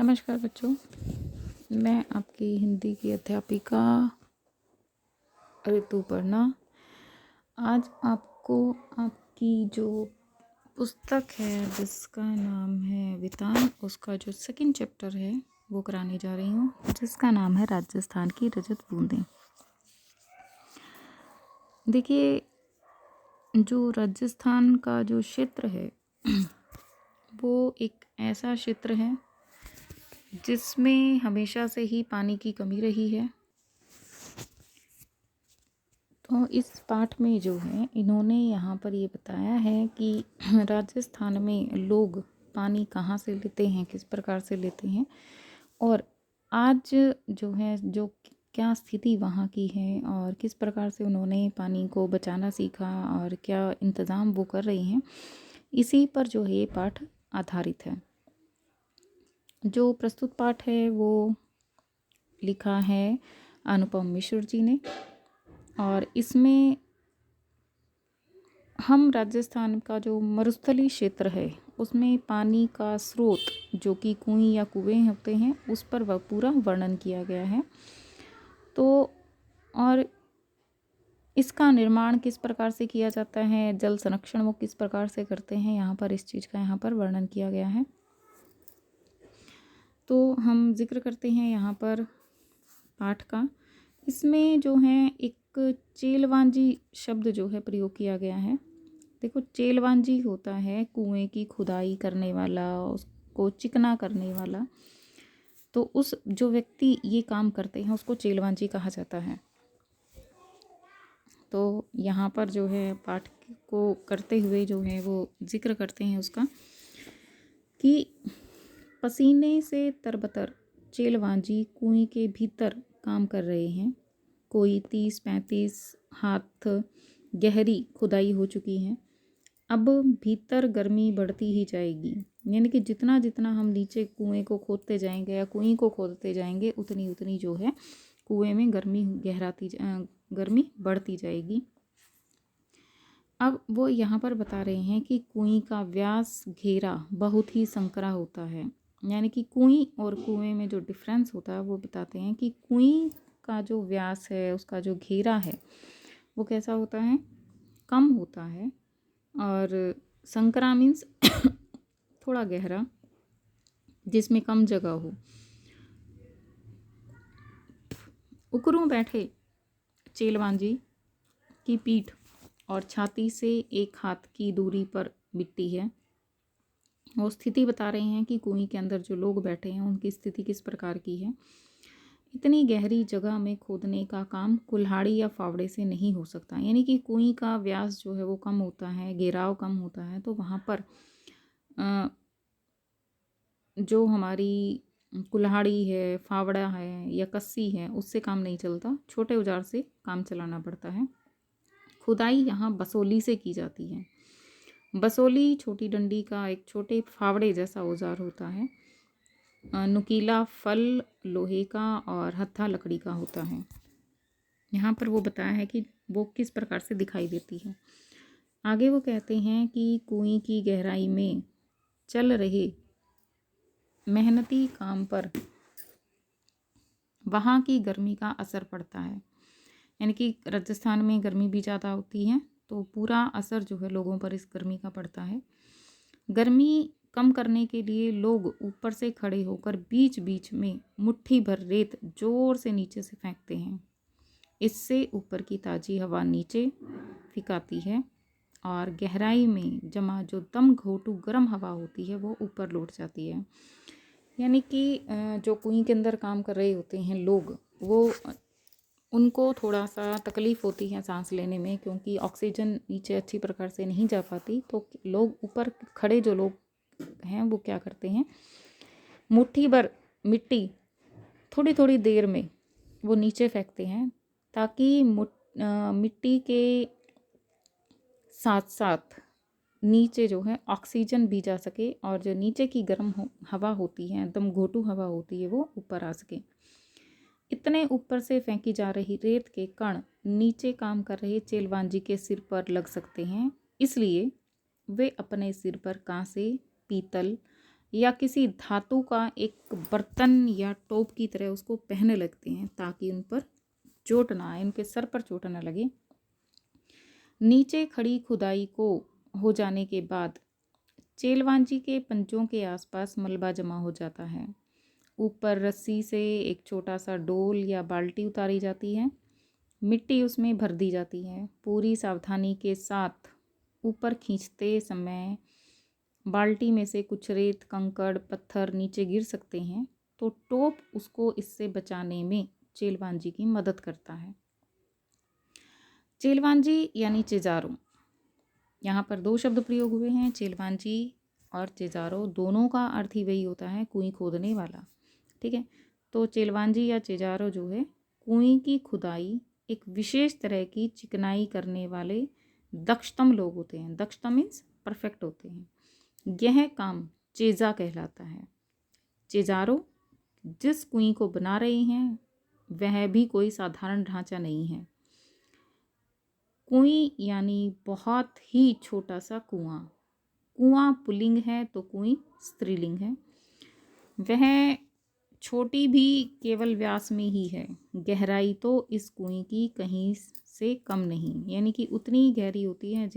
नमस्कार बच्चों, मैं आपकी हिंदी की अध्यापिका ऋतुपर्णा आज आपको आपकी जो पुस्तक है जिसका नाम है वितान, उसका जो सेकंड चैप्टर है वो कराने जा रही हूँ, जिसका नाम है राजस्थान की रजत बूंदें। देखिए, जो राजस्थान का जो क्षेत्र है वो एक ऐसा क्षेत्र है जिसमें हमेशा से ही पानी की कमी रही है। तो इस पाठ में जो है इन्होंने यहाँ पर ये बताया है कि राजस्थान में लोग पानी कहाँ से लेते हैं, किस प्रकार से लेते हैं, और आज जो है जो क्या स्थिति वहाँ की है और किस प्रकार से उन्होंने पानी को बचाना सीखा और क्या इंतज़ाम वो कर रही हैं, इसी पर जो है ये पाठ आधारित है। जो प्रस्तुत पाठ है वो लिखा है अनुपम मिश्र जी ने, और इसमें हम राजस्थान का जो मरुस्थलीय क्षेत्र है उसमें पानी का स्रोत जो कि कुएं या कुएं होते हैं उस पर वह पूरा वर्णन किया गया है। तो और इसका निर्माण किस प्रकार से किया जाता है, जल संरक्षण वो किस प्रकार से करते हैं, यहाँ पर इस चीज़ का यहाँ पर वर्णन किया गया है। तो हम जिक्र करते हैं यहाँ पर पाठ का। इसमें जो है एक चेलवांजी शब्द जो है प्रयोग किया गया है। देखो, चेलवांजी होता है कुएं की खुदाई करने वाला, उसको चिकना करने वाला। तो उस जो व्यक्ति ये काम करते हैं उसको चेलवांजी कहा जाता है। तो यहाँ पर जो है पाठ को करते हुए जो है वो जिक्र करते हैं उसका कि पसीने से तरबतर चेलवांजी कुएं के भीतर काम कर रहे हैं। कोई 30-35 हाथ गहरी खुदाई हो चुकी है। अब भीतर गर्मी बढ़ती ही जाएगी, यानी कि जितना जितना हम नीचे कुएं को खोदते जाएंगे या कुएं को खोदते जाएंगे उतनी उतनी जो है कुएं में गर्मी बढ़ती जाएगी। अब वो यहाँ पर बता रहे हैं कि कुएं का व्यास घेरा बहुत ही संकरा होता है, यानी कि कुएं और कुएं में जो डिफरेंस होता है वो बताते हैं कि कुएं का जो व्यास है, उसका जो घेरा है वो कैसा होता है, कम होता है, और संकरा मीन्स थोड़ा गहरा जिसमें कम जगह हो। उकरों बैठे चेलवांजी की पीठ और छाती से 1 हाथ की दूरी पर मिट्टी है। वो स्थिति बता रहे हैं कि कुएं के अंदर जो लोग बैठे हैं उनकी स्थिति किस प्रकार की है। इतनी गहरी जगह में खोदने का काम कुल्हाड़ी या फावड़े से नहीं हो सकता, यानी कि कुएं का व्यास जो है वो कम होता है, घेराव कम होता है, तो वहाँ पर जो हमारी कुल्हाड़ी है, फावड़ा है या कस्सी है उससे काम नहीं चलता, छोटे औजार से काम चलाना पड़ता है। खुदाई यहाँ बसोली से की जाती है। बसोली छोटी डंडी का एक छोटे फावड़े जैसा औजार होता है। नुकीला फल लोहे का और हत्था लकड़ी का होता है। यहाँ पर वो बताया है कि वो किस प्रकार से दिखाई देती है। आगे वो कहते हैं कि कुएं की गहराई में चल रहे मेहनती काम पर वहाँ की गर्मी का असर पड़ता है, यानी कि राजस्थान में गर्मी भी ज़्यादा होती है तो पूरा असर जो है लोगों पर इस गर्मी का पड़ता है। गर्मी कम करने के लिए लोग ऊपर से खड़े होकर बीच बीच में मुट्ठी भर रेत जोर से नीचे से फेंकते हैं। इससे ऊपर की ताज़ी हवा नीचे फिकाती है और गहराई में जमा जो दम घोटू गर्म हवा होती है वो ऊपर लौट जाती है। यानी कि जो कुएं के अंदर काम कर रहे होते हैं लोग, वो उनको थोड़ा सा तकलीफ़ होती है सांस लेने में, क्योंकि ऑक्सीजन नीचे अच्छी प्रकार से नहीं जा पाती। तो लोग ऊपर खड़े जो लोग हैं वो क्या करते हैं, मुट्ठी भर मिट्टी थोड़ी थोड़ी देर में वो नीचे फेंकते हैं ताकि मिट्टी के साथ साथ नीचे जो है ऑक्सीजन भी जा सके और जो नीचे की गर्म हवा होती है, एकदम घोटू हवा होती है, वो ऊपर आ सके। इतने ऊपर से फेंकी जा रही रेत के कण नीचे काम कर रहे चेलवांजी के सिर पर लग सकते हैं, इसलिए वे अपने सिर पर कांसे, पीतल, या किसी धातु का एक बर्तन या टोप की तरह उसको पहनने लगते हैं ताकि उन पर चोट ना आए, उनके सर पर चोट ना लगे। नीचे खड़ी खुदाई को हो जाने के बाद चेलवांजी के पंजों के आसपास मलबा जमा हो जाता है। ऊपर रस्सी से एक छोटा सा डोल या बाल्टी उतारी जाती है, मिट्टी उसमें भर दी जाती है। पूरी सावधानी के साथ ऊपर खींचते समय बाल्टी में से कुछ रेत, कंकड़, पत्थर नीचे गिर सकते हैं, तो टोप उसको इससे बचाने में चेलवांजी की मदद करता है। चेलवांजी यानी चिजारो, यहाँ पर दो शब्द प्रयोग हुए हैं, चेलवांजी और चिजारो। दोनों का अर्थ ही वही होता है, कुएं खोदने वाला। ठीक है, तो चेलवांजी या चिजारो जो है कुएं की खुदाई एक विशेष तरह की चिकनाई करने वाले दक्षतम लोग होते हैं। दक्षतम मीन्स परफेक्ट होते हैं। यह काम चेजा कहलाता है। चिजारो जिस कुएं को बना रहे हैं वह भी कोई साधारण ढांचा नहीं है। कुएं यानी बहुत ही छोटा सा कुआं। कुआं पुल्लिंग है तो कुएं स्त्रीलिंग है। वह छोटी भी केवल व्यास में ही है, गहराई तो इस कुएं की कहीं से कम नहीं, यानी कि उतनी गहरी होती है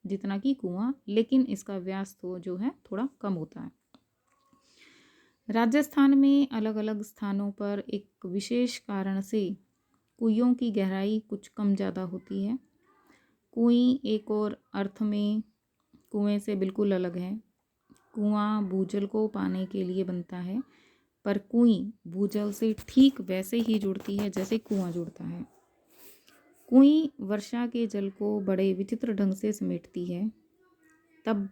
जितना कि कुआं, लेकिन इसका व्यास तो जो है थोड़ा कम होता है। राजस्थान में अलग अलग स्थानों पर एक विशेष कारण से कुइयों की गहराई कुछ कम ज़्यादा होती है। कुएं एक और अर्थ में कुएं से बिल्कुल अलग है। कुआं भूजल को पाने के लिए बनता है, पर कुएं भूजल से ठीक वैसे ही जुड़ती है जैसे कुआं जुड़ता है। कुएं वर्षा के जल को बड़े विचित्र ढंग से समेटती है, तब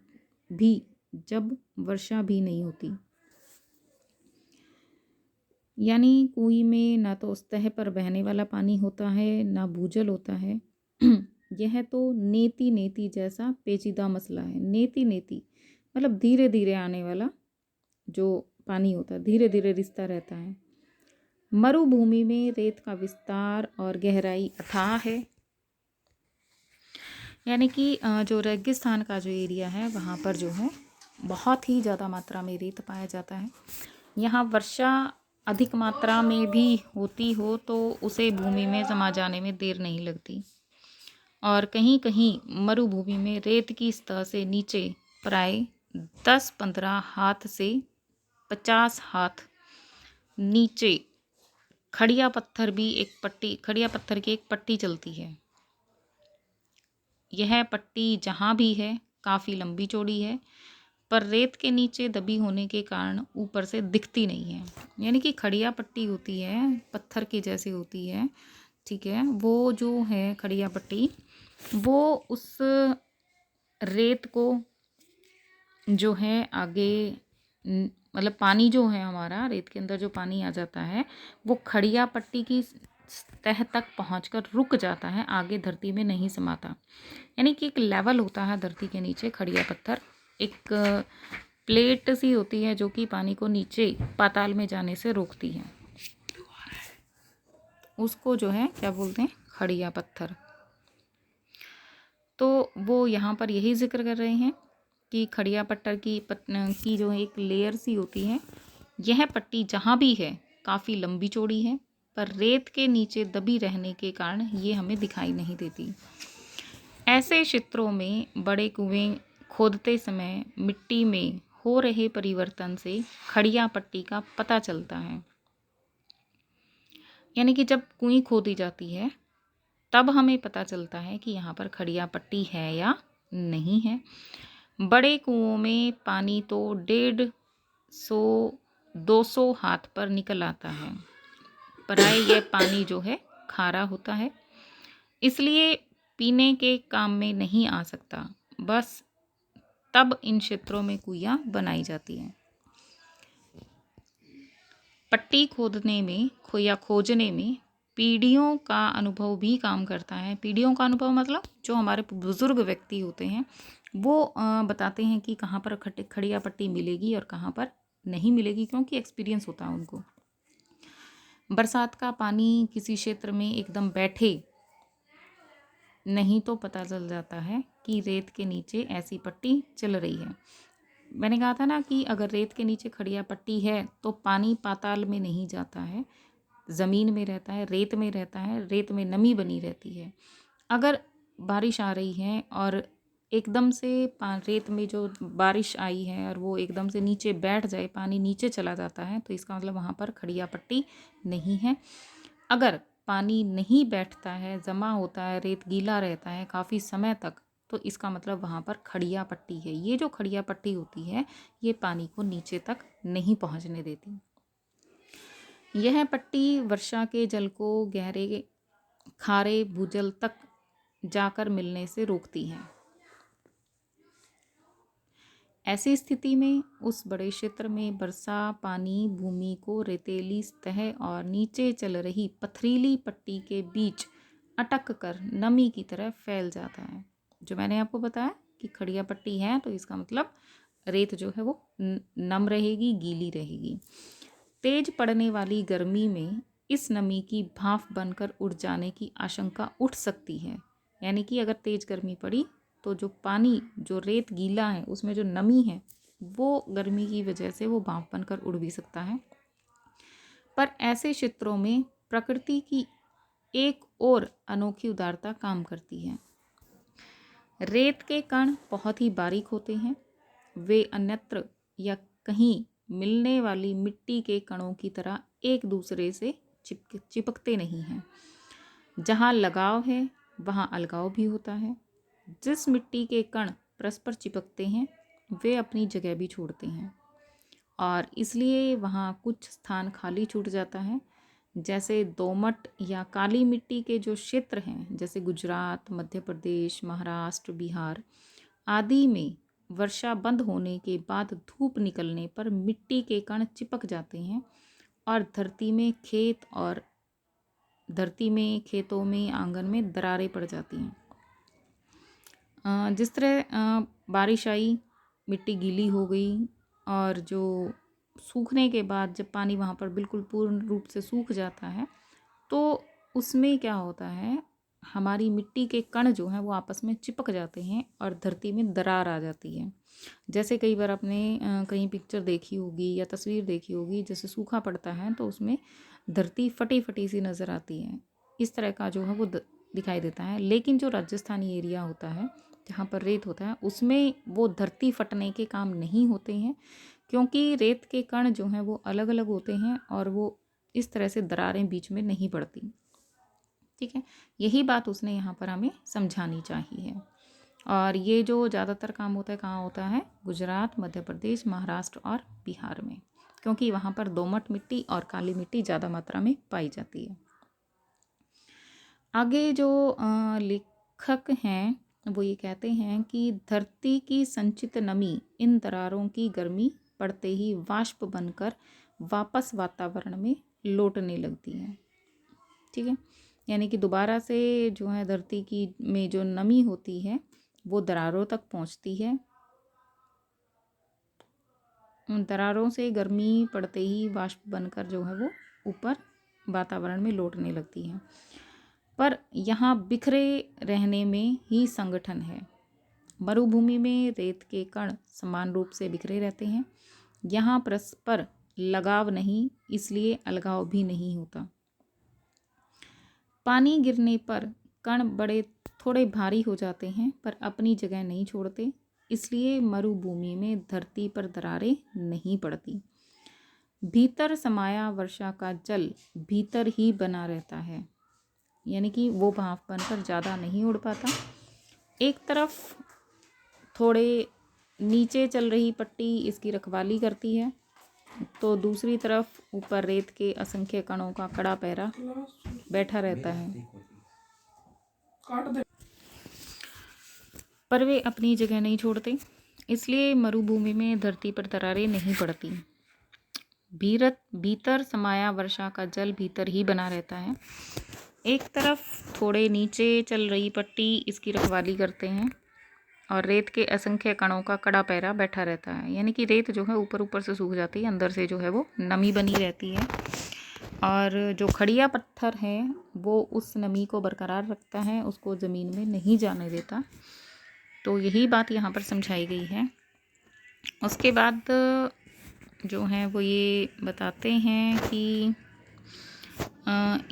भी जब वर्षा भी नहीं होती। यानी कुएं में ना तो सतह पर बहने वाला पानी होता है, ना भूजल होता है। यह तो नेति नेति जैसा पेचीदा मसला है। नेति नेति मतलब धीरे धीरे आने वाला जो पानी होता है, धीरे धीरे रिसता रहता है। मरुभूमि में रेत का विस्तार और गहराई अथाह है, यानी कि जो रेगिस्तान का जो एरिया है वहाँ पर जो है बहुत ही ज़्यादा मात्रा में रेत पाया जाता है। यहाँ वर्षा अधिक मात्रा में भी होती हो तो उसे भूमि में समा जाने में देर नहीं लगती, और कहीं कहीं मरुभूमि में रेत की सतह से नीचे प्राय 10-15 हाथ से 50 हाथ नीचे खड़िया पत्थर की एक पट्टी चलती है। यह पट्टी जहाँ भी है काफ़ी लंबी चौड़ी है, पर रेत के नीचे दबी होने के कारण ऊपर से दिखती नहीं है। यानी कि खड़िया पट्टी होती है, पत्थर की जैसी होती है। ठीक है, वो जो है खड़िया पट्टी, वो उस रेत को जो है आगे मतलब पानी जो है हमारा रेत के अंदर जो पानी आ जाता है वो खड़िया पट्टी की तह तक पहुंचकर रुक जाता है, आगे धरती में नहीं समाता। यानी कि एक लेवल होता है धरती के नीचे खड़िया पत्थर, एक प्लेट सी होती है जो कि पानी को नीचे पाताल में जाने से रोकती है। उसको जो है क्या बोलते हैं, खड़िया पत्थर। तो वो यहाँ पर यही जिक्र कर रहे हैं कि खड़िया पत्थर की जो एक लेयर सी होती है, यह पट्टी जहाँ भी है काफ़ी लंबी चौड़ी है, पर रेत के नीचे दबी रहने के कारण ये हमें दिखाई नहीं देती। ऐसे क्षेत्रों में बड़े कुएं खोदते समय मिट्टी में हो रहे परिवर्तन से खड़िया पट्टी का पता चलता है। यानी कि जब कुएं खोदी जाती है तब हमें पता चलता है कि यहाँ पर खड़िया पट्टी है या नहीं है। बड़े कुओं में पानी तो 150-200 हाथ पर निकल आता है, प्राय यह पानी जो है खारा होता है, इसलिए पीने के काम में नहीं आ सकता। बस तब इन क्षेत्रों में कुइयाँ बनाई जाती हैं। पट्टी खोदने में या खोजने में पीढ़ियों का अनुभव भी काम करता है। पीढ़ियों का अनुभव मतलब जो हमारे बुजुर्ग व्यक्ति होते हैं वो बताते हैं कि कहाँ पर खड़िया पट्टी मिलेगी और कहाँ पर नहीं मिलेगी, क्योंकि एक्सपीरियंस होता है उनको। बरसात का पानी किसी क्षेत्र में एकदम बैठे नहीं तो पता चल जाता है कि रेत के नीचे ऐसी पट्टी चल रही है। मैंने कहा था ना कि अगर रेत के नीचे खड़िया पट्टी है तो पानी पाताल में नहीं जाता है, ज़मीन में रहता है, रेत में रहता है, रेत में नमी बनी रहती है। अगर बारिश आ रही है और एकदम से रेत में जो बारिश आई है और वो एकदम से नीचे बैठ जाए, पानी नीचे चला जाता है, तो इसका मतलब वहाँ पर खड़िया पट्टी नहीं है। अगर पानी नहीं बैठता है, जमा होता है, रेत गीला रहता है काफ़ी समय तक, तो इसका मतलब वहाँ पर खड़िया पट्टी है। ये जो खड़िया पट्टी होती है ये पानी को नीचे तक नहीं पहुँचने देती। यह पट्टी वर्षा के जल को गहरे खारे भूजल तक जाकर मिलने से रोकती है। ऐसी स्थिति में उस बड़े क्षेत्र में वर्षा पानी भूमि को रेतीली सतह और नीचे चल रही पथरीली पट्टी के बीच अटक कर नमी की तरह फैल जाता है। जो मैंने आपको बताया कि खड़िया पट्टी है तो इसका मतलब रेत जो है वो नम रहेगी, गीली रहेगी। तेज पड़ने वाली गर्मी में इस नमी की भाप बनकर उड़ जाने की आशंका उठ सकती है। यानी कि अगर तेज गर्मी पड़ी तो जो पानी, जो रेत गीला है, उसमें जो नमी है वो गर्मी की वजह से वो भाप बनकर उड़ भी सकता है। पर ऐसे क्षेत्रों में प्रकृति की एक और अनोखी उदारता काम करती है। रेत के कण बहुत ही बारीक होते हैं। वे अन्यत्र या कहीं मिलने वाली मिट्टी के कणों की तरह एक दूसरे से चिपकते नहीं हैं। जहाँ लगाव है वहाँ अलगाव भी होता है। जिस मिट्टी के कण परस्पर चिपकते हैं वे अपनी जगह भी छोड़ते हैं और इसलिए वहाँ कुछ स्थान खाली छूट जाता है। जैसे दोमट या काली मिट्टी के जो क्षेत्र हैं, जैसे गुजरात, मध्य प्रदेश, महाराष्ट्र, बिहार आदि में वर्षा बंद होने के बाद धूप निकलने पर मिट्टी के कण चिपक जाते हैं और धरती में खेतों में आंगन में दरारें पड़ जाती हैं। जिस तरह बारिश आई, मिट्टी गीली हो गई और जो सूखने के बाद जब पानी वहाँ पर बिल्कुल पूर्ण रूप से सूख जाता है तो उसमें क्या होता है, हमारी मिट्टी के कण जो हैं वो आपस में चिपक जाते हैं और धरती में दरार आ जाती है। जैसे कई बार आपने कहीं पिक्चर देखी होगी या तस्वीर देखी होगी, जैसे सूखा पड़ता है तो उसमें धरती फटी फटी सी नज़र आती है। इस तरह का जो है वो दिखाई देता है। लेकिन जो राजस्थानी एरिया होता है जहाँ पर रेत होता है उसमें वो धरती फटने के काम नहीं होते हैं, क्योंकि रेत के कण जो हैं वो अलग अलग होते हैं और वो इस तरह से दरारें बीच में नहीं पड़ती। ठीक है, यही बात उसने यहाँ पर हमें समझानी चाहिए। और ये जो ज़्यादातर काम होता है कहाँ होता है, गुजरात, मध्य प्रदेश, महाराष्ट्र और बिहार में, क्योंकि वहाँ पर दोमट मिट्टी और काली मिट्टी ज़्यादा मात्रा में पाई जाती है। आगे जो लेखक हैं वो ये कहते हैं कि धरती की संचित नमी इन दरारों की गर्मी पड़ते ही वाष्प बनकर वापस वातावरण में लौटने लगती है। ठीक है, यानी कि दोबारा से जो है धरती की में जो नमी होती है वो दरारों तक पहुंचती है। उन दरारों से गर्मी पड़ते ही वाष्प बनकर जो है वो ऊपर वातावरण में लौटने लगती है। पर यहाँ बिखरे रहने में ही संगठन है। मरुभूमि में रेत के कण समान रूप से बिखरे रहते हैं। यहाँ परस्पर लगाव नहीं, इसलिए अलगाव भी नहीं होता। पानी गिरने पर कण थोड़े भारी हो जाते हैं पर अपनी जगह नहीं छोड़ते, इसलिए मरुभूमि में धरती पर दरारें नहीं पड़ती। भीतर समाया वर्षा का जल भीतर ही बना रहता है, यानी कि वो भाप बनकर ज़्यादा नहीं उड़ पाता। एक तरफ थोड़े नीचे चल रही पट्टी इसकी रखवाली करती है तो दूसरी तरफ ऊपर रेत के असंख्य कणों का कड़ा पहरा बैठा रहता है, पर वे अपनी जगह नहीं छोड़ते, इसलिए मरुभूमि में धरती पर दरारें नहीं पड़ती। भीतर समाया वर्षा का जल भीतर ही बना रहता है। एक तरफ थोड़े नीचे चल रही पट्टी इसकी रखवाली करते हैं और रेत के असंख्य कणों का कड़ा पहरा बैठा रहता है, यानी कि रेत जो है ऊपर ऊपर से सूख जाती है, अंदर से जो है वो नमी बनी रहती है और जो खड़िया पत्थर है वो उस नमी को बरकरार रखता है, उसको ज़मीन में नहीं जाने देता। तो यही बात यहाँ पर समझाई गई है उसके बाद जो है वो ये बताते हैं कि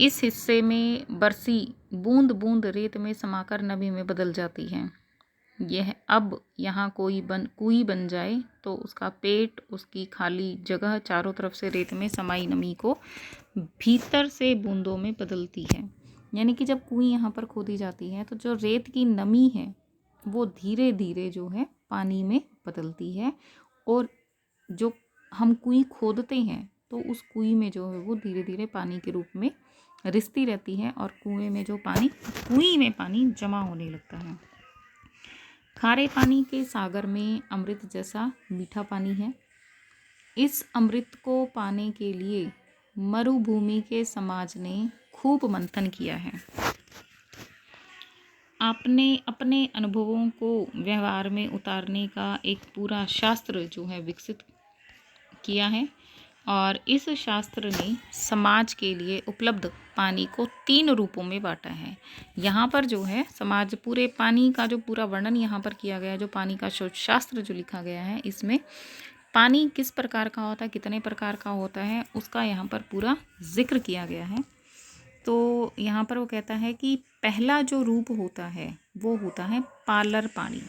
इस हिस्से में बरसी बूंद बूंद रेत में समाकर नमी में बदल जाती है। यह अब यहाँ कुई बन जाए तो उसका पेट, उसकी खाली जगह चारों तरफ से रेत में समाई नमी को भीतर से बूंदों में बदलती है। यानी कि जब कुई यहाँ पर खोदी जाती है तो जो रेत की नमी है वो धीरे धीरे जो है पानी में बदलती है, और जो हम कुई खोदते हैं तो उस कुई में जो है वो धीरे धीरे पानी के रूप में रिसती रहती है, और कुई में पानी जमा होने लगता है। खारे पानी के सागर में अमृत जैसा मीठा पानी है। इस अमृत को पाने के लिए मरुभूमि के समाज ने खूब मंथन किया है। आपने अपने अनुभवों को व्यवहार में उतारने का एक पूरा शास्त्र जो है विकसित किया है, और इस शास्त्र ने समाज के लिए उपलब्ध पानी को 3 रूपों में बांटा है। यहाँ पर जो है समाज पूरे पानी का जो पूरा वर्णन यहाँ पर किया गया है, जो पानी का शास्त्र जो लिखा गया है, इसमें पानी किस प्रकार का होता है, कितने प्रकार का होता है, उसका यहाँ पर पूरा जिक्र किया गया है। तो यहाँ पर वो कहता है कि पहला जो रूप होता है वो होता है पालर पानी,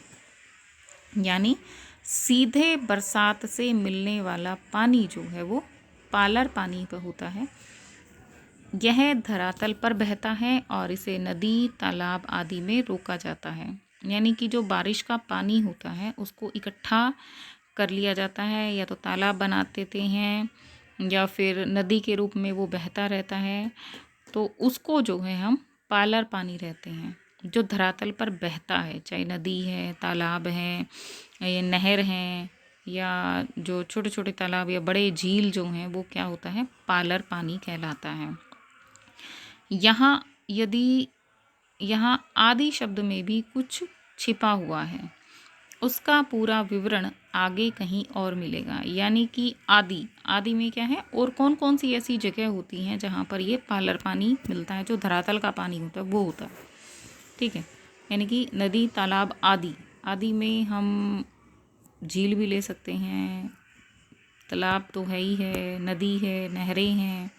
यानी सीधे बरसात से मिलने वाला पानी जो है वो पालर पानी पर होता है। यह धरातल पर बहता है और इसे नदी, तालाब आदि में रोका जाता है। यानी कि जो बारिश का पानी होता है उसको इकट्ठा कर लिया जाता है, या तो तालाब बना देते हैं या फिर नदी के रूप में वो बहता रहता है, तो उसको जो है हम पालर पानी रहते हैं। जो धरातल पर बहता है, चाहे नदी है, तालाब है, ये नहर हैं, या जो छोटे छोटे तालाब या बड़े झील जो हैं, वो क्या होता है, पालर पानी कहलाता है। यहाँ आदि शब्द में भी कुछ छिपा हुआ है, उसका पूरा विवरण आगे कहीं और मिलेगा। यानी कि आदि में क्या है, और कौन कौन सी ऐसी जगह होती हैं जहाँ पर ये पालर पानी मिलता है, जो धरातल का पानी होता है वो होता है। ठीक है, यानी कि नदी, तालाब आदि में हम झील भी ले सकते हैं, तालाब तो है ही है, नदी है, नहरें हैं,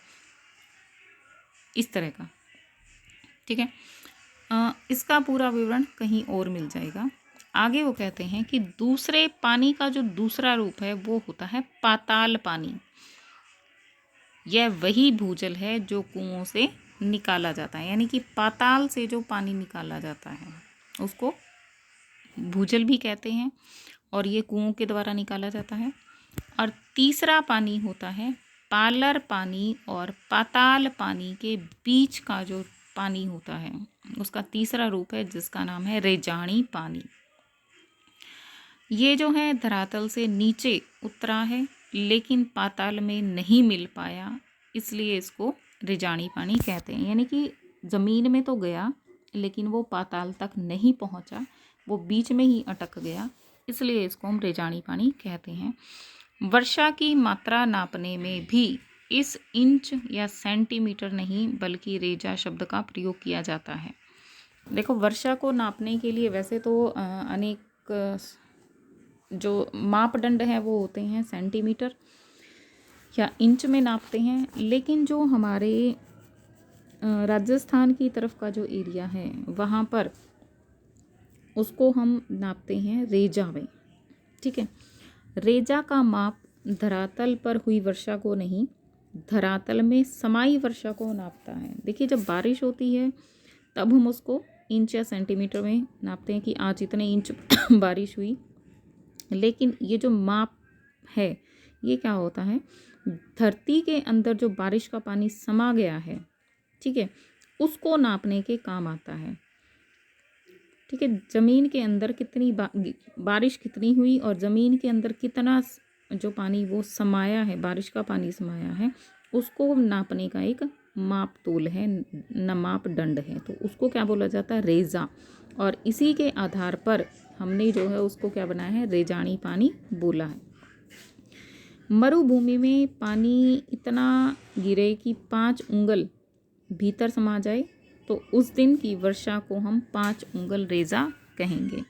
इस तरह का। ठीक है, इसका पूरा विवरण कहीं और मिल जाएगा। आगे वो कहते हैं कि दूसरे पानी का जो दूसरा रूप है वो होता है पाताल पानी। यह वही भूजल है जो कुओं से निकाला जाता है, यानी कि पाताल से जो पानी निकाला जाता है उसको भूजल भी कहते हैं, और ये कुओं के द्वारा निकाला जाता है। और तीसरा पानी होता है पालर पानी, और पाताल पानी के बीच का जो पानी होता है उसका तीसरा रूप है, जिसका नाम है रेजानी पानी। ये जो है धरातल से नीचे उतरा है लेकिन पाताल में नहीं मिल पाया, इसलिए इसको रेजानी पानी कहते हैं। यानी कि ज़मीन में तो गया लेकिन वो पाताल तक नहीं पहुंचा, वो बीच में ही अटक गया, इसलिए इसको हम रेजानी पानी कहते हैं। वर्षा की मात्रा नापने में भी इस इंच या सेंटीमीटर नहीं बल्कि रेजा शब्द का प्रयोग किया जाता है। देखो, वर्षा को नापने के लिए वैसे तो अनेक जो मापदंड हैं वो होते हैं, सेंटीमीटर या इंच में नापते हैं, लेकिन जो हमारे राजस्थान की तरफ का जो एरिया है वहाँ पर उसको हम नापते हैं रेजा में। ठीक है, रेजा का माप धरातल पर हुई वर्षा को नहीं, धरातल में समाई वर्षा को नापता है। देखिए, जब बारिश होती है तब हम उसको इंच या सेंटीमीटर में नापते हैं कि आज इतने इंच बारिश हुई, लेकिन ये जो माप है ये क्या होता है, धरती के अंदर जो बारिश का पानी समा गया है, ठीक है, उसको नापने के काम आता है। ठीक है, ज़मीन के अंदर कितनी बारिश कितनी हुई और ज़मीन के अंदर कितना जो पानी वो समाया है, बारिश का पानी समाया है, उसको नापने का एक माप तोल है, न मापदंड है, तो उसको क्या बोला जाता है, रेजा। और इसी के आधार पर हमने जो है उसको क्या बनाया है, रेजानी पानी बोला है। मरुभूमि में पानी इतना गिरे कि 5 उंगल भीतर समा जाए तो उस दिन की वर्षा को हम 5 उंगल रेजा कहेंगे।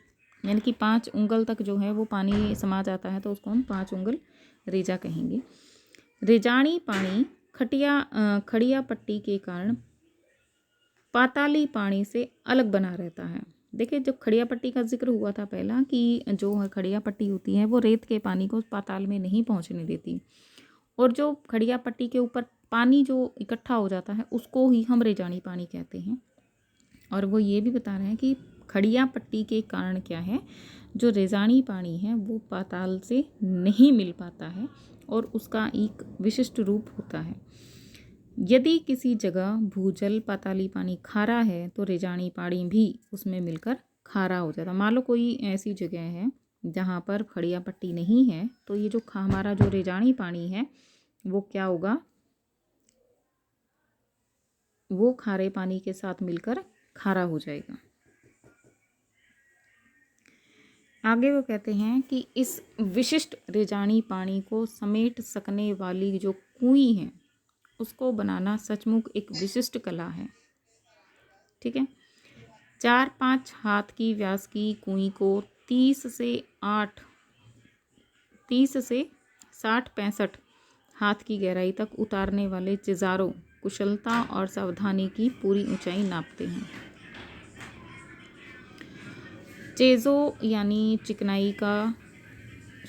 यानी कि 5 उंगल तक जो है वो पानी समा जाता है, तो उसको हम 5 उंगल रेजा कहेंगे। रेजानी पानी खड़िया पट्टी के कारण पाताली पानी से अलग बना रहता है। देखिए, जब खड़िया पट्टी का जिक्र हुआ था पहला कि जो खड़िया पट्टी होती है वो रेत के पानी को पाताल में नहीं पहुंचने देती, और जो खड़िया पट्टी के ऊपर पानी जो इकट्ठा हो जाता है उसको ही हम रेजानी पानी कहते हैं। और वो ये भी बता रहे हैं कि खड़िया पट्टी के कारण क्या है, जो रेजानी पानी है वो पाताल से नहीं मिल पाता है और उसका एक विशिष्ट रूप होता है। यदि किसी जगह भूजल पाताली पानी खारा है तो रेजानी पानी भी उसमें मिलकर खारा हो जाता है। मान लो कोई ऐसी जगह है जहाँ पर खड़िया पट्टी नहीं है, तो ये जो हमारा जो रेजानी पानी है वो क्या होगा, वो खारे पानी के साथ मिलकर खारा हो जाएगा। आगे वो कहते हैं कि इस विशिष्ट रेजानी पानी को समेट सकने वाली जो कुएं है उसको बनाना सचमुच एक विशिष्ट कला है। ठीक है, 4-5 हाथ की व्यास की कुएं को 30 से 60-65 हाथ की गहराई तक उतारने वाले चिजारों कुशलता और सावधानी की पूरी ऊंचाई नापते हैं। चेजो यानी चिकनाई का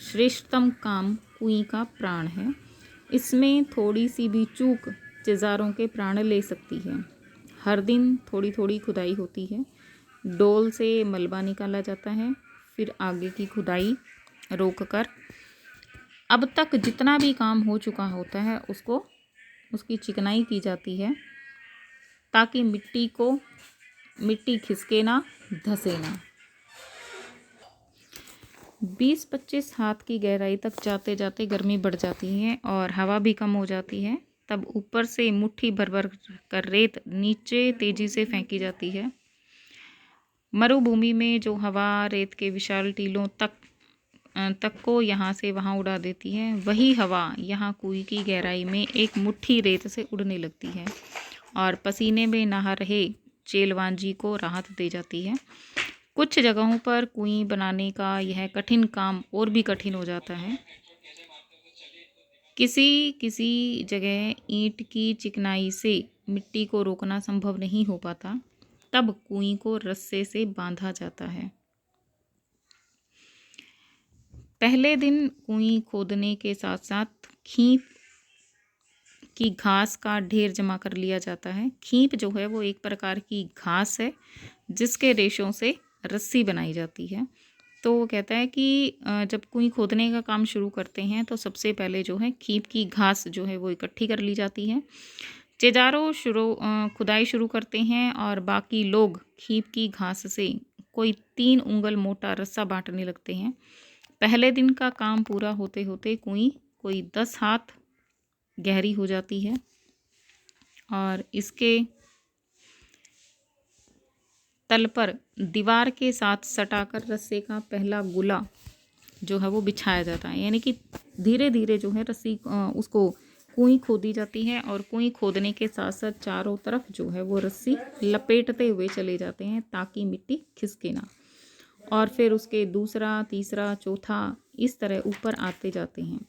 श्रेष्ठतम काम कुएं का प्राण है। इसमें थोड़ी सी भी चूक चिजारों के प्राण ले सकती है। हर दिन थोड़ी थोड़ी खुदाई होती है, डोल से मलबा निकाला जाता है, फिर आगे की खुदाई रोककर अब तक जितना भी काम हो चुका होता है उसकी चिकनाई की जाती है, ताकि मिट्टी खिसके ना, धसे ना। 20-25 हाथ की गहराई तक जाते जाते गर्मी बढ़ जाती है और हवा भी कम हो जाती है। तब ऊपर से मुट्ठी भर भर कर रेत नीचे तेजी से फेंकी जाती है। मरुभूमि में जो हवा रेत के विशाल टीलों तक को यहाँ से वहाँ उड़ा देती है, वही हवा यहाँ कुएं की गहराई में एक मुट्ठी रेत से उड़ने लगती है और पसीने में नहा रहे चेलवांजी को राहत दे जाती है। कुछ जगहों पर कुएं बनाने का यह कठिन काम और भी कठिन हो जाता है। किसी किसी जगह ईंट की चिकनाई से मिट्टी को रोकना संभव नहीं हो पाता, तब कुएं को रस्से से बांधा जाता है। पहले दिन कुएं खोदने के साथ साथ खींप की घास का ढेर जमा कर लिया जाता है। खींप जो है वो एक प्रकार की घास है जिसके रेशों से रस्सी बनाई जाती है। तो वो कहता है कि जब कुएं खोदने का काम शुरू करते हैं तो सबसे पहले जो है खींप की घास जो है वो इकट्ठी कर ली जाती है। चिजारो खुदाई शुरू करते हैं और बाकी लोग खींप की घास से कोई 3 उंगल मोटा रस्सा बांटने लगते हैं। पहले दिन का काम पूरा होते होते कुएं कोई 10 हाथ गहरी हो जाती है और इसके तल पर दीवार के साथ सटाकर रस्से का पहला गुला जो है वो बिछाया जाता है। यानी कि धीरे धीरे जो है रस्सी उसको कुएं खोदी जाती है और कुएं खोदने के साथ साथ चारों तरफ जो है वो रस्सी लपेटते हुए चले जाते हैं ताकि मिट्टी खिसके ना, और फिर उसके दूसरा, तीसरा, चौथा इस तरह ऊपर आते जाते हैं।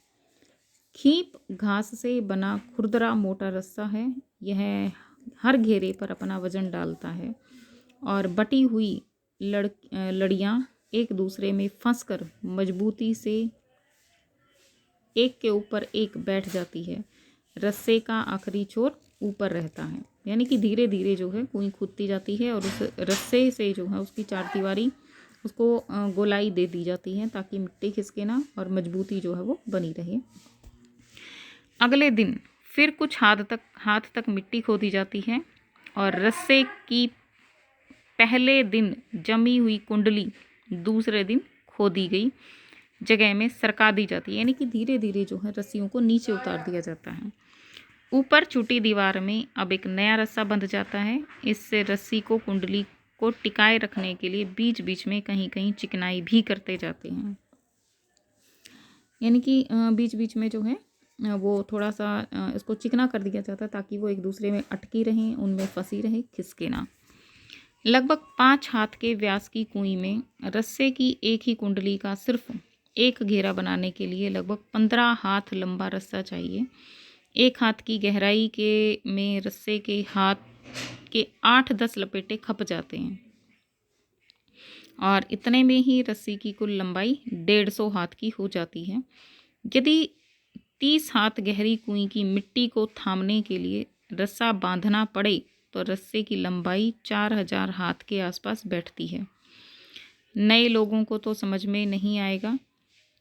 खींप घास से बना खुरदरा मोटा रस्सा है। यह हर घेरे पर अपना वजन डालता है और बटी हुई लड़ियाँ एक दूसरे में फंसकर मजबूती से एक के ऊपर एक बैठ जाती है। रस्से का आखिरी छोर ऊपर रहता है। यानी कि धीरे धीरे जो है कुएं खुदती जाती है और उस रस्से से जो है उसकी चारदीवारी उसको गोलाई दे दी जाती है ताकि मिट्टी खिसके ना और मजबूती जो है वो बनी रहे। अगले दिन फिर कुछ हाथ तक मिट्टी खोदी जाती है और रस्से की पहले दिन जमी हुई कुंडली दूसरे दिन खोदी गई जगह में सरका दी जाती है। यानी कि धीरे धीरे जो है रस्सियों को नीचे उतार दिया जाता है। ऊपर छुटी दीवार में अब एक नया रस्सा बंध जाता है। इससे रस्सी को कुंडली को टिकाए रखने के लिए बीच बीच में कहीं कहीं चिकनाई भी करते जाते हैं। यानी कि बीच बीच में जो है वो थोड़ा सा इसको चिकना कर दिया जाता है ताकि वो एक दूसरे में अटकी रहें, उनमें फंसी रहे, खिसके ना। लगभग 5 हाथ के व्यास की कुई में रस्से की एक ही कुंडली का सिर्फ एक घेरा बनाने के लिए लगभग 15 हाथ लंबा रस्सा चाहिए। 1 हाथ की गहराई के में रस्से के हाथ के 8-10 लपेटे खप जाते हैं और इतने में ही रस्सी की कुल लंबाई 150 हाथ की हो जाती है। यदि 30 हाथ गहरी कुई की मिट्टी को थामने के लिए रस्सा बांधना पड़े तो रस्से की लंबाई 4000 हाथ के आसपास बैठती है। नए लोगों को तो समझ में नहीं आएगा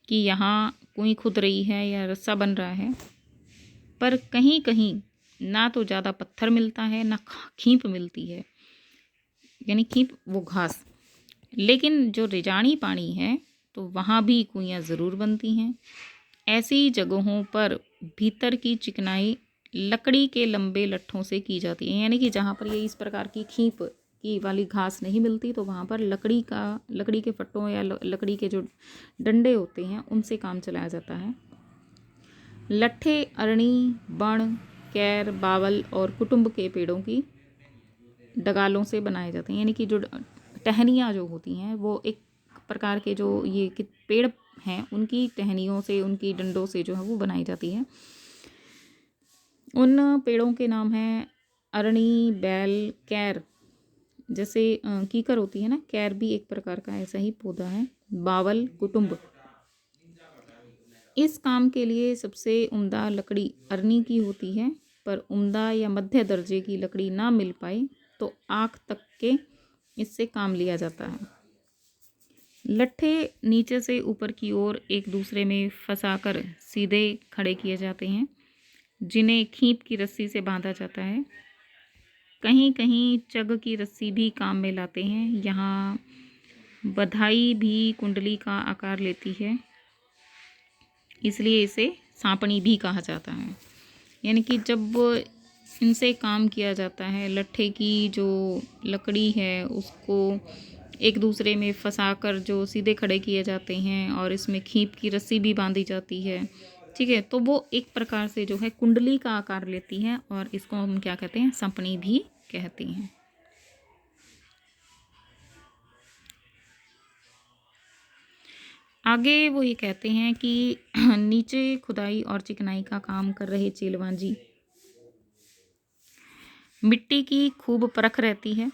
कि यहाँ कुई खुद रही है या रस्सा बन रहा है, पर कहीं कहीं ना तो ज़्यादा पत्थर मिलता है ना खींप मिलती है, यानी खींप वो घास। लेकिन जो रिजाणी पानी है तो वहाँ भी कुइयाँ ज़रूर बनती हैं। ऐसी जगहों पर भीतर की चिकनाई लकड़ी के लंबे लट्ठों से की जाती है, यानी कि जहाँ पर ये इस प्रकार की खींप की वाली घास नहीं मिलती तो वहाँ पर लकड़ी के फट्टों या लकड़ी के जो डंडे होते हैं उनसे काम चलाया जाता है। लट्ठे अरणी, बण, कैर, बावल और कुटुंब के पेड़ों की डगालों से बनाए जाते हैं, यानी कि जो टहनियाँ जो होती हैं वो एक प्रकार के जो ये पेड़ हैं उनकी टहनियों से, उनकी डंडों से जो है वो बनाई जाती है। उन पेड़ों के नाम हैं अरणी, बैल, कैर, जैसे कीकर होती है ना, कैर भी एक प्रकार का ऐसा ही पौधा है, बावल, कुटुंब। इस काम के लिए सबसे उम्दा लकड़ी अरनी की होती है, पर उम्दा या मध्य दर्जे की लकड़ी ना मिल पाए तो आँख तक के इससे काम लिया जाता है। लट्ठे नीचे से ऊपर की ओर एक दूसरे में फंसाकर सीधे खड़े किए जाते हैं, जिन्हें खींप की रस्सी से बांधा जाता है। कहीं कहीं चग की रस्सी भी काम में लाते हैं। यहाँ बधाई भी कुंडली का आकार लेती है, इसलिए इसे सांपणी भी कहा जाता है। यानी कि जब इनसे काम किया जाता है, लट्ठे की जो लकड़ी है उसको एक दूसरे में फंसाकर जो सीधे खड़े किए जाते हैं और इसमें खींप की रस्सी भी बांधी जाती है, ठीक है, तो वो एक प्रकार से जो है कुंडली का आकार लेती है और इसको हम क्या कहते हैं, सांपणी भी कहते हैं। आगे वो ये कहते हैं कि नीचे खुदाई और चिकनाई का काम कर रहे चेलवां जी, मिट्टी की खूब परख रहती है।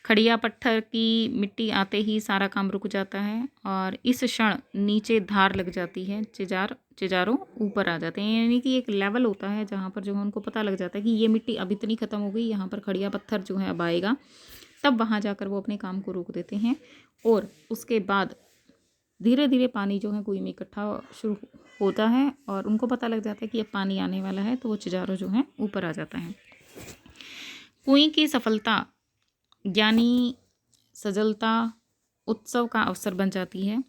खड़िया पत्थर की मिट्टी आते ही सारा काम रुक जाता है और इस क्षण नीचे धार लग जाती है, चिजारों ऊपर आ जाते हैं, यानी कि एक लेवल होता है जहाँ पर जो है उनको पता लग जाता है कि ये मिट्टी अब इतनी ख़त्म हो गई, यहाँ पर खड़िया पत्थर जो है अब आएगा, तब वहाँ जाकर वो अपने काम को रोक देते हैं और उसके बाद धीरे धीरे पानी जो है कुएं में इकट्ठा शुरू होता है और उनको पता लग जाता है कि अब पानी आने वाला है, तो वो चिजारों जो है ऊपर आ जाता है। कुएं की सफलता यानी सजलता उत्सव का अवसर बन जाती है,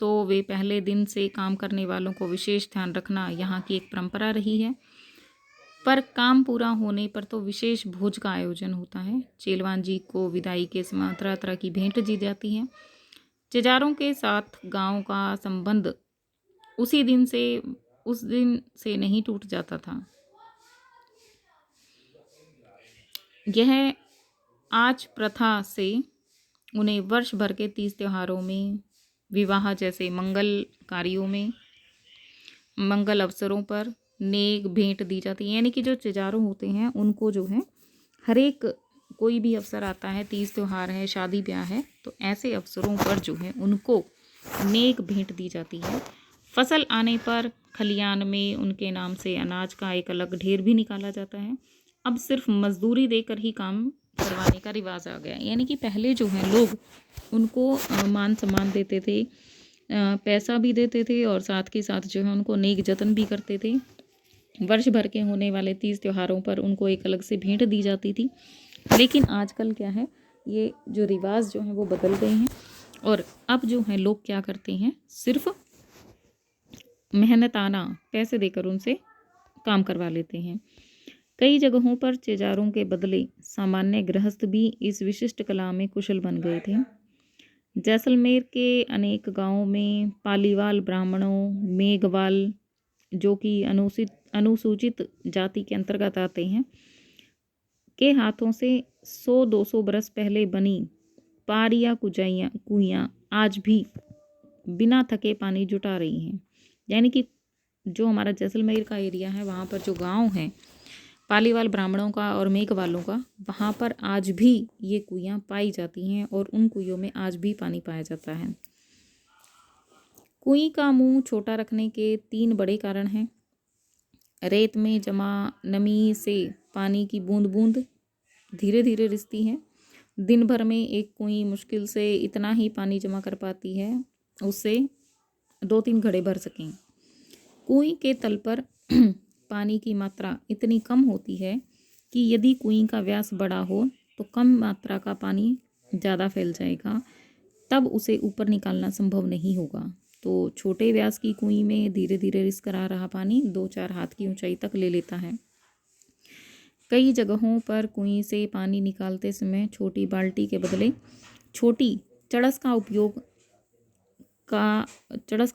तो वे पहले दिन से काम करने वालों को विशेष ध्यान रखना यहाँ की एक परंपरा रही है। पर काम पूरा होने पर तो विशेष भोज का आयोजन होता है। चेलवान जी को विदाई के समय तरह तरह की भेंट दी जाती है। चिजारों के साथ गांव का संबंध उस दिन से नहीं टूट जाता था। यह आज प्रथा से उन्हें वर्ष भर के 30 त्योहारों में, विवाह जैसे मंगल कार्यों में, मंगल अवसरों पर नेक भेंट दी जाती है, यानी कि जो चिजारों होते हैं उनको जो है हर एक कोई भी अवसर आता है, 30 त्योहार है, शादी ब्याह है, तो ऐसे अवसरों पर जो है उनको नेक भेंट दी जाती है। फसल आने पर खलियान में उनके नाम से अनाज का एक अलग ढेर भी निकाला जाता है। अब सिर्फ मजदूरी देकर ही काम करवाने का रिवाज आ गया, यानी कि पहले जो है लोग उनको मान सम्मान देते थे, पैसा भी देते थे और साथ के साथ जो है उनको नेक जतन भी करते थे। वर्ष भर के होने वाले 30 त्योहारों पर उनको एक अलग से भेंट दी जाती थी। लेकिन आजकल क्या है, ये जो रिवाज जो हैं वो बदल गए हैं और अब जो है लोग क्या करते हैं, सिर्फ मेहनताना पैसे देकर उनसे काम करवा लेते हैं। कई जगहों पर चिजारों के बदले सामान्य गृहस्थ भी इस विशिष्ट कला में कुशल बन गए थे। जैसलमेर के अनेक गांवों में पालीवाल ब्राह्मणों, मेघवाल जो कि अनुसूचित जाति के अंतर्गत आते हैं, के हाथों से 100-200 बरस पहले बनी पार या कुइयाँ आज भी बिना थके पानी जुटा रही हैं। यानी कि जो हमारा जैसलमेर का एरिया है, वहाँ पर जो गांव है पालीवाल ब्राह्मणों का और मेघ वालों का, वहाँ पर आज भी ये कुइयाँ पाई जाती हैं और उन कुइयों में आज भी पानी पाया जाता है। कुएं का मुंह छोटा रखने के 3 बड़े कारण हैं। रेत में जमा नमी से पानी की बूंद बूंद धीरे धीरे रिसती है। दिन भर में एक कुएं मुश्किल से इतना ही पानी जमा कर पाती है उससे 2-3 घड़े भर सकें। कुएं के तल पर पानी की मात्रा इतनी कम होती है कि यदि कुएं का व्यास बड़ा हो तो कम मात्रा का पानी ज़्यादा फैल जाएगा, तब उसे ऊपर निकालना संभव नहीं होगा। तो छोटे व्यास की कुएं में धीरे धीरे रिस कर आ रहा पानी 2-4 हाथ की ऊंचाई तक ले लेता है। कई जगहों पर कुएं से पानी निकालते समय छोटी बाल्टी के बदले छोटी चड़स का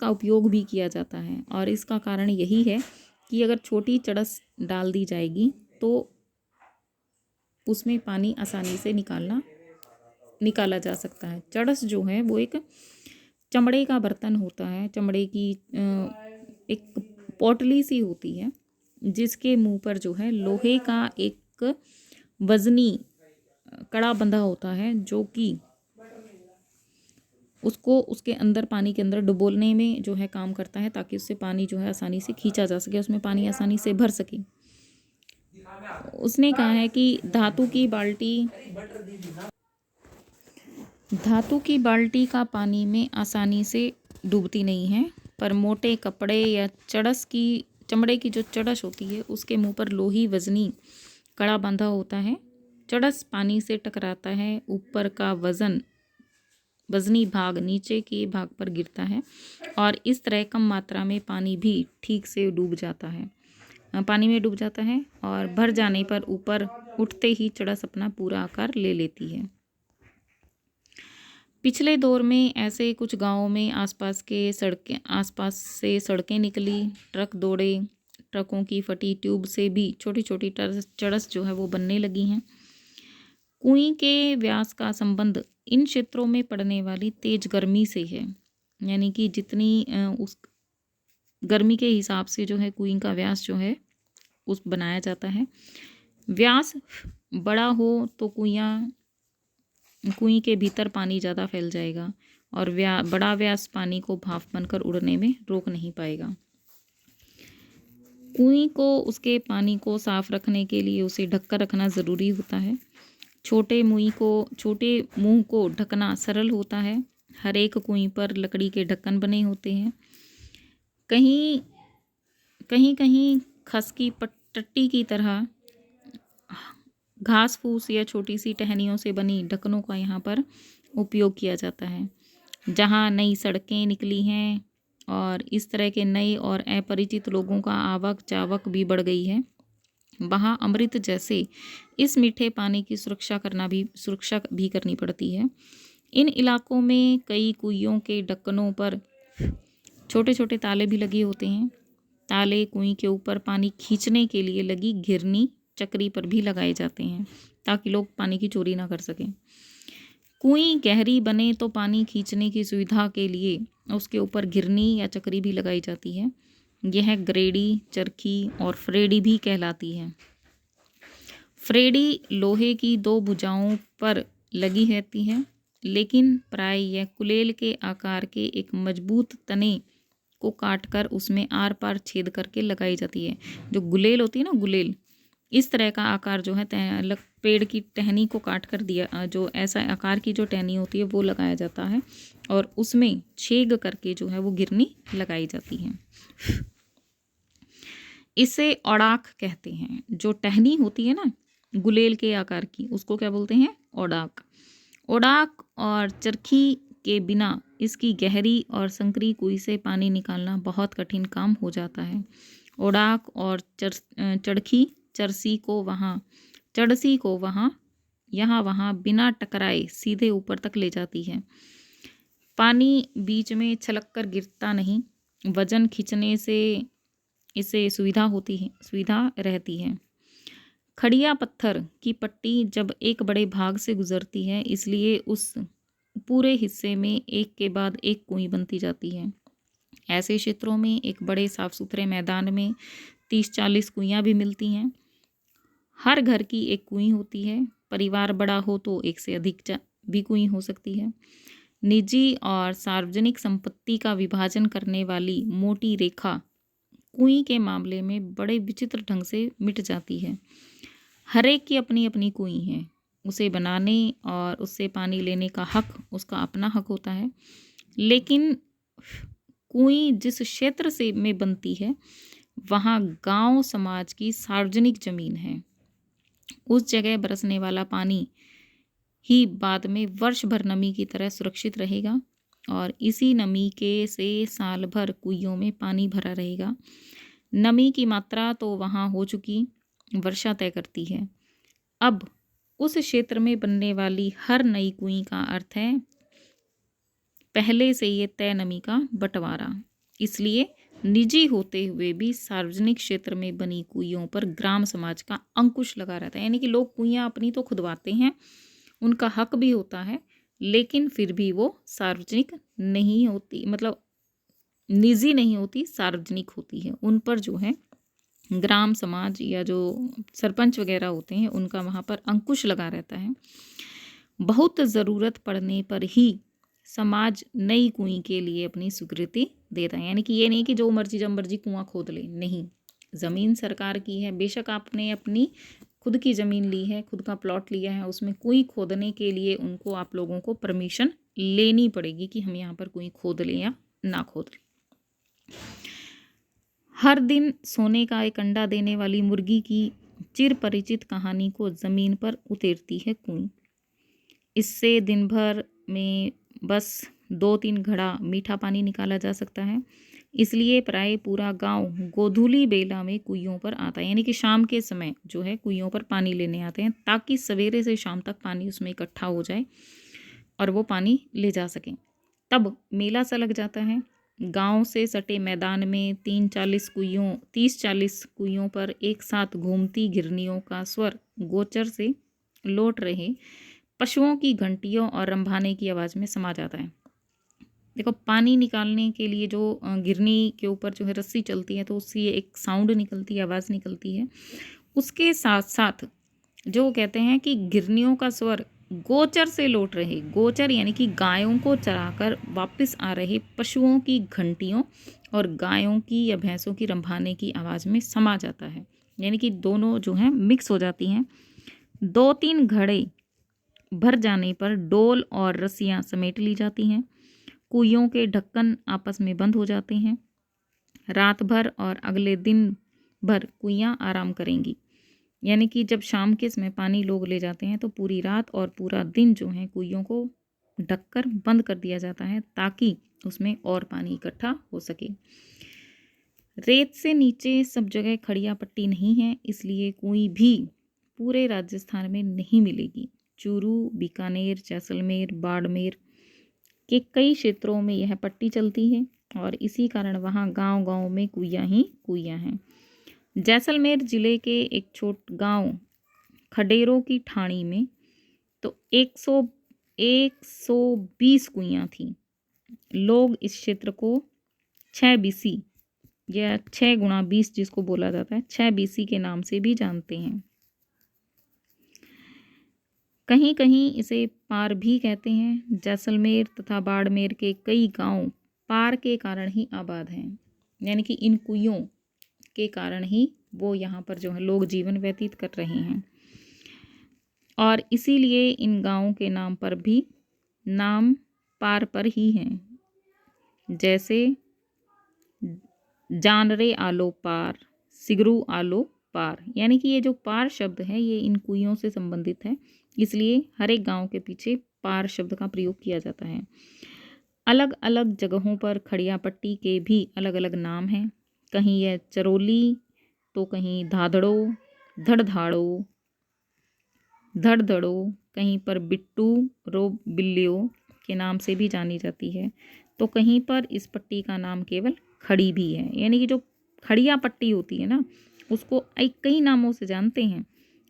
उपयोग भी किया जाता है और इसका कारण यही है कि अगर छोटी चड़स डाल दी जाएगी तो उसमें पानी आसानी से निकाला जा सकता है। चड़स जो है वो एक चमड़े का बर्तन होता है, चमड़े की एक पोटली सी होती है जिसके मुंह पर जो है लोहे का एक वजनी कड़ा बंधा होता है, जो कि उसको उसके अंदर पानी के अंदर डुबोलने में जो है काम करता है, ताकि उससे पानी जो है आसानी से खींचा जा सके, उसमें पानी आसानी से भर सके। उसने कहा है कि धातु की बाल्टी का पानी में आसानी से डूबती नहीं है, पर मोटे कपड़े या चमड़े की जो चड़स होती है उसके मुंह पर लोही वजनी कड़ा बांधा होता है। चड़स पानी से टकराता है, ऊपर का वजनी भाग नीचे के भाग पर गिरता है और इस तरह कम मात्रा में पानी भी ठीक से पानी में डूब जाता है और भर जाने पर ऊपर उठते ही चड़स अपना पूरा आकार ले लेती है। पिछले दौर में ऐसे कुछ गांवों में आसपास से सड़कें निकली, ट्रक दौड़े, ट्रकों की फटी ट्यूब से भी छोटी छोटी चड़स जो है वो बनने लगी हैं। कुएं के व्यास का संबंध इन क्षेत्रों में पड़ने वाली तेज गर्मी से है। यानी कि जितनी उस गर्मी के हिसाब से जो है कुएं का व्यास जो है उस बनाया जाता है। व्यास बड़ा हो तो कुएं के भीतर पानी ज़्यादा फैल जाएगा और बड़ा व्यास पानी को भाप बनकर उड़ने में रोक नहीं पाएगा। कुएं को उसके पानी को साफ रखने के लिए उसे ढककर रखना ज़रूरी होता है। छोटे मुंह को ढकना सरल होता है। हर एक कुएं पर लकड़ी के ढक्कन बने होते हैं। कहीं खस की टट्टी की तरह घास फूस या छोटी सी टहनियों से बनी ढक्कनों का यहाँ पर उपयोग किया जाता है। जहाँ नई सड़कें निकली हैं और इस तरह के नए और अपरिचित लोगों का आवक जावक भी बढ़ गई है, वहाँ अमृत जैसे इस मीठे पानी की सुरक्षा भी करनी पड़ती है। इन इलाकों में कई कुइयों के ढक्कनों पर छोटे छोटे ताले भी लगे होते हैं। ताले कुएं के ऊपर पानी खींचने के लिए लगी घिरनी चक्री पर भी लगाए जाते हैं, ताकि लोग पानी की चोरी ना कर सकें। कुएं गहरी बने तो पानी खींचने की सुविधा के लिए उसके ऊपर घिरनी या चक्री भी लगाई जाती है। यह ग्रेडी, चरखी और फ्रेडी भी कहलाती है। फ्रेडी लोहे की 2 भुजाओं पर लगी रहती है, लेकिन प्राय यह कुलेल के आकार के एक मजबूत तने को काटकर उसमें आर पार छेद करके लगाई जाती है। जो गुलेल होती है ना, गुलेल, इस तरह का आकार जो है पेड़ की टहनी को काट कर जो ऐसा आकार की जो टहनी होती है वो लगाया जाता है और उसमें छेद करके जो है वो घिरनी लगाई जाती है। इसे ओडाक कहते हैं। जो टहनी होती है ना गुलेल के आकार की, उसको क्या बोलते हैं? ओडाक और चरखी के बिना इसकी गहरी और संकरी कुएं से पानी निकालना बहुत कठिन काम हो जाता है। ओडाक और चड़सी को वहाँ बिना टकराए सीधे ऊपर तक ले जाती है। पानी बीच में छलक कर गिरता नहीं। वजन खींचने से इसे सुविधा रहती है। खड़िया पत्थर की पट्टी जब एक बड़े भाग से गुजरती है, इसलिए उस पूरे हिस्से में एक के बाद एक कुएं बनती जाती है। ऐसे क्षेत्रों में एक बड़े साफ सुथरे मैदान में 30-40 कुइयाँ भी मिलती हैं। हर घर की एक कुईं होती है। परिवार बड़ा हो तो एक से अधिक भी कुईं हो सकती है। निजी और सार्वजनिक संपत्ति का विभाजन करने वाली मोटी रेखा कुईं के मामले में बड़े विचित्र ढंग से मिट जाती है। हर एक की अपनी अपनी कुईं है। उसे बनाने और उससे पानी लेने का हक उसका अपना हक होता है। लेकिन कुईं जिस क्षेत्र से में बनती है, वहाँ गांव समाज की सार्वजनिक जमीन है। उस जगह बरसने वाला पानी ही बाद में वर्ष भर नमी की तरह सुरक्षित रहेगा और इसी नमी के से साल भर कुइयों में पानी भरा रहेगा। नमी की मात्रा तो वहाँ हो चुकी वर्षा तय करती है। अब उस क्षेत्र में बनने वाली हर नई कुईं का अर्थ है पहले से ये तय नमी का बंटवारा। इसलिए निजी होते हुए भी सार्वजनिक क्षेत्र में बनी कुइयों पर ग्राम समाज का अंकुश लगा रहता है। यानी कि लोग कुइयाँ अपनी तो खुदवाते हैं, उनका हक भी होता है, लेकिन फिर भी वो सार्वजनिक नहीं होती, मतलब निजी नहीं होती, सार्वजनिक होती है। उन पर जो है ग्राम समाज या जो सरपंच वगैरह होते हैं, उनका वहाँ पर अंकुश लगा रहता है। बहुत ज़रूरत पड़ने पर ही समाज नई कुईं के लिए अपनी स्वीकृति देता है। यानी कि ये नहीं कि जो मर्जी जब मर्जी कुआं खोद ले, नहीं। ज़मीन सरकार की है, बेशक आपने अपनी खुद की ज़मीन ली है, खुद का प्लॉट लिया है, उसमें कुईं खोदने के लिए उनको आप लोगों को परमिशन लेनी पड़ेगी कि हम यहाँ पर कुईं खोद लें या ना खोद लें। हर दिन सोने का एक अंडा देने वाली मुर्गी की चिर परिचित कहानी को ज़मीन पर उतेरती है कुईं। इससे दिन भर में बस 2-3 घड़ा मीठा पानी निकाला जा सकता है। इसलिए प्राय पूरा गांव गोधूली बेला में कुइयों पर आता है। यानी कि शाम के समय जो है कुइयों पर पानी लेने आते हैं, ताकि सवेरे से शाम तक पानी उसमें इकट्ठा हो जाए और वो पानी ले जा सकें। तब मेला सा लग जाता है। गांव से सटे मैदान में 30-40 कुइयों पर एक साथ घूमती घिरनियों का स्वर गोचर से लौट रहे पशुओं की घंटियों और रंभाने की आवाज़ में समा जाता है। देखो, पानी निकालने के लिए जो घिरनी के ऊपर जो है रस्सी चलती है, तो उससे एक साउंड निकलती है, आवाज़ निकलती है। उसके साथ साथ जो कहते हैं कि घिरनियों का स्वर गोचर से लौट रहे, गोचर यानी कि गायों को चराकर वापस आ रहे पशुओं की घंटियों और गायों की या भैंसों की रंभाने की आवाज़ में समा जाता है। यानी कि दोनों जो हैं मिक्स हो जाती हैं। 2-3 घड़े भर जाने पर डोल और रस्सियाँ समेट ली जाती हैं। कुइयों के ढक्कन आपस में बंद हो जाते हैं। रात भर और अगले दिन भर कुइयाँ आराम करेंगी। यानी कि जब शाम के समय पानी लोग ले जाते हैं, तो पूरी रात और पूरा दिन जो है कुइयों को ढककर बंद कर दिया जाता है, ताकि उसमें और पानी इकट्ठा हो सके। रेत से नीचे सब जगह खड़िया पट्टी नहीं है, इसलिए कुईं भी पूरे राजस्थान में नहीं मिलेगी। चूरू, बीकानेर, जैसलमेर, बाड़मेर के कई क्षेत्रों में यह पट्टी चलती है और इसी कारण वहाँ गांव-गांव में कुइयाँ ही कुइयाँ हैं। जैसलमेर जिले के एक गांव खडेरों की ठाणी में तो 120 कुइयाँ थीं। लोग इस क्षेत्र को 6 बीसी या 6x20 जिसको बोला जाता है 6 बीसी के नाम से भी जानते हैं। कहीं कहीं इसे पार भी कहते हैं। जैसलमेर तथा बाड़मेर के कई गांव पार के कारण ही आबाद हैं। यानी कि इन कुइयों के कारण ही वो यहाँ पर जो है लोग जीवन व्यतीत कर रहे हैं और इसीलिए इन गांवों के नाम पर भी नाम पार पर ही हैं। जैसे जानरे आलो पार, सिगरू आलो पार। यानी कि ये जो पार शब्द है ये इन कुइयों से संबंधित है, इसलिए हर एक गांव के पीछे पार शब्द का प्रयोग किया जाता है। अलग अलग जगहों पर खड़िया पट्टी के भी अलग अलग नाम हैं। कहीं यह चरोली, तो कहीं धाधड़ो, धड़धाड़ो, धड़धड़ो, कहीं पर बिट्टू रो बिल्लियों के नाम से भी जानी जाती है। तो कहीं पर इस पट्टी का नाम केवल खड़ी भी है। यानी कि जो खड़िया पट्टी होती है ना, उसको कई नामों से जानते हैं।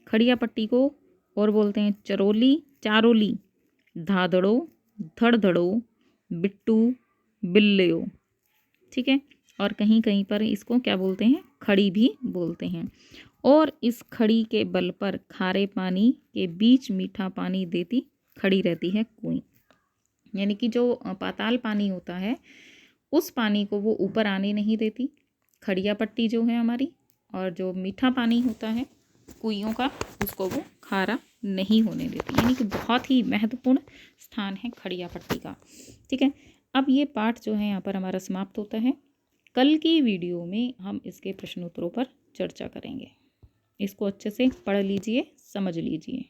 खड़िया पट्टी को और बोलते हैं चरोली, चारोली, धाधड़ो, धड़धड़ो, बिट्टू, बिल्लियो। ठीक है। और कहीं कहीं पर इसको क्या बोलते हैं, खड़ी भी बोलते हैं। और इस खड़ी के बल पर खारे पानी के बीच मीठा पानी देती खड़ी रहती है कुई। यानी कि जो पाताल पानी होता है उस पानी को वो ऊपर आने नहीं देती खड़िया पट्टी जो है हमारी, और जो मीठा पानी होता है कुइयों का उसको वो खारा नहीं होने देती। यानी कि बहुत ही महत्वपूर्ण स्थान है खड़िया पट्टी का। ठीक है। अब ये पाठ जो है यहाँ पर हमारा समाप्त होता है। कल की वीडियो में हम इसके प्रश्नोत्तरों पर चर्चा करेंगे। इसको अच्छे से पढ़ लीजिए, समझ लीजिए।